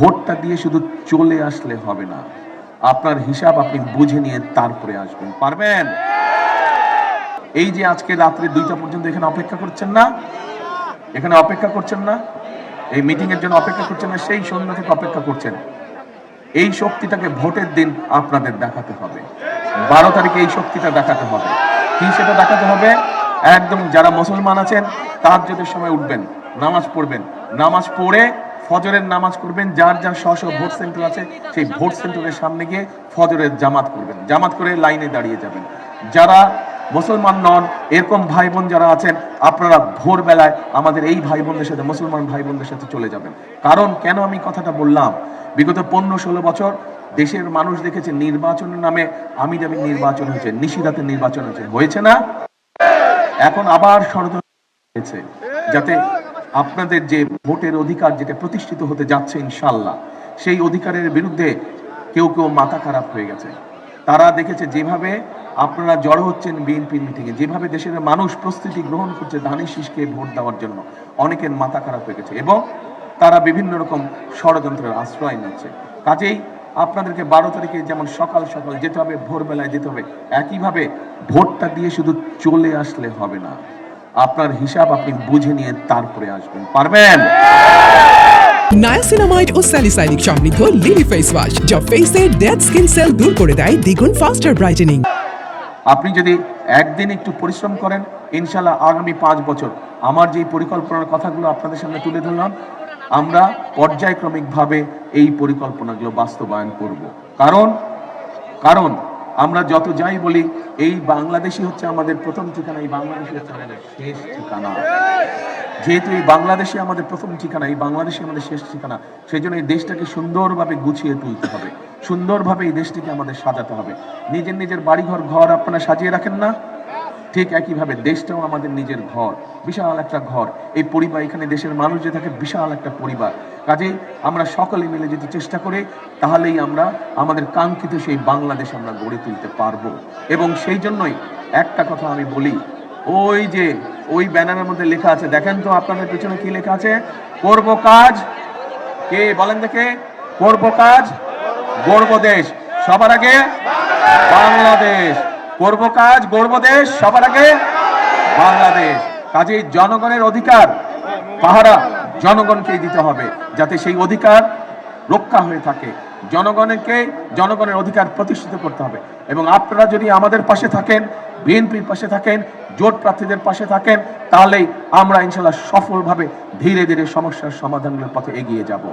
ভোটটা দিয়ে শুধু চলে আসলে হবে না, আপনার হিসাব আপনি বুঝে নিয়ে তারপরে আসবেন। পারবেন? এই যে আজকে রাত্রে 2টা পর্যন্ত এখানে অপেক্ষা করছেন না, এখানে অপেক্ষা করছেন না, এই মিটিং এর জন্য অপেক্ষা করছেন না, সেই সন্ধ্যা থেকে অপেক্ষা করছেন। এই শক্তিটাকে ভোটের দিন আপনাদের দেখাতে হবে। 12 তারিখে এই শক্তিটা দেখাতে হবে। কি সেটা দেখাতে হবে? একদম যারা মুসলমান আছেন তাহাজ্জুদের সময় উঠবেন, নামাজ পড়বেন, নামাজ পড়ে ফজরের নামাজ করবেন, যার যার স্ব স্ব ভোট সেন্টার আছে সেই ভোট সেন্টারের সামনে গিয়ে ফজরের জামাত করবেন, জামাত করে লাইনে দাঁড়িয়ে যাবেন। যারা মুসলমান নন এরকম ভাই বোন যারা আছেন, আপনারা ভোরবেলায় আমাদের এই ভাই বোনদের সাথে, মুসলমান ভাই বোনদের সাথে চলে যাবেন। কারণ কেন আমি কথাটা বললাম, বিগত 15-16 বছর দেশের মানুষ দেখেছে নির্বাচনের নামে আমি যাবি নির্বাচন হয়েছে, নিশিরাতের নির্বাচন হয়েছে না? এখন আবার ষড়যন্ত্র হয়েছে যাতে আপনাদের যে ভোটের অধিকার যেটা প্রতিষ্ঠিত হতে যাচ্ছে ইনশাল্লাহ, সেই অধিকারের বিরুদ্ধে কেউ কেউ মাথা খারাপ হয়ে গেছে। তারা দেখেছে যেভাবে আপনারা জড়ো হচ্ছেন বিএনপি মিটিংয়ে, যেভাবে দেশের মানুষ প্রস্তুতি গ্রহণ করছে ধানের শীষকে ভোট দেওয়ার জন্য, অনেকের মাথা খারাপ হয়ে গেছে এবং তারা বিভিন্ন রকম ষড়যন্ত্রের আশ্রয় নিচ্ছে। কাজেই আপনাদেরকে 12 তারিখে যেমন সকাল সকাল যেতে হবে, ভোরবেলায় যেতে হবে, একইভাবে ভোটটা দিয়ে শুধু চলে আসলে হবে না, আপনার হিসাব আপনি বুঝে নিয়ে তারপরে আসবেন। পারবেন? নায়াসিনামাইড ও স্যালিসাইলিক সমৃদ্ধ লিলি ফেস ওয়াশ, যা ফেসের ডেড স্কিন সেল দূর করে দেয় দ্বিগুণ ফাস্টার ব্রাইটেনিং। আপনি যদি একদিন একটু পরিশ্রম করেন, ইনশাল্লাহ আগামী 5 বছর আমার যে পরিকল্পনার কথাগুলো আপনাদের সামনে তুলে ধরলাম, আমরা পর্যায়ক্রমিকভাবে এই পরিকল্পনাগুলো বাস্তবায়ন করব। কারণ আমরা যত যাই বলি এই বাংলাদেশই হচ্ছে আমাদের প্রথম ঠিকানা, এই বাংলাদেশই হচ্ছে আমাদের শেষ ঠিকানা। যেহেতু এই বাংলাদেশে আমাদের প্রথম ঠিকানা, এই বাংলাদেশে আমাদের শেষ ঠিকানা, সেই জন্য এই দেশটাকে সুন্দরভাবে গুছিয়ে তুলতে হবে, সুন্দরভাবে এই দেশটিকে আমাদের সাজাতে হবে। নিজের নিজের বাড়িঘর ঘর আপনারা সাজিয়ে রাখেন না, ঠিক একইভাবে দেশটাও আমাদের নিজের ঘর, বিশাল একটা ঘর। এই পরিবার, এখানে দেশের মানুষ যে থাকে বিশাল একটা পরিবার। কাজেই আমরা সকলে মিলে যদি চেষ্টা করি, তাহলেই আমরা আমাদের কাঙ্ক্ষিত সেই বাংলাদেশ আমরা গড়ে তুলতে পারবো। এবং সেই জন্যই একটা কথা আমি বলি, ওই যে ওই ব্যানারের মধ্যে লেখা আছে, দেখেন তো আপনাদের পেছনে কি লেখা আছে? করব কাজ, কে বলেন দেখে? করব কাজ, গড়ব দেশ, সবার আগে বাংলাদেশ। করব কাজ, গড়ব দেশ, সবার আগে বাংলাদেশ। কাজেই জনগণের অধিকার পাহারা জনগণকেই দিতে হবে, যাতে সেই অধিকার রক্ষা হয়ে থাকে। জনগণের অধিকার প্রতিষ্ঠিত করতে হবে। এবং আপনারা যদি আমাদের পাশে থাকেন, বিএনপির পাশে থাকেন, জোট প্রার্থীদের পাশে থাকেন, তাহলেই আমরা ইনশাল্লাহ সফলভাবে ধীরে ধীরে সমস্যার সমাধানের পথে এগিয়ে যাব।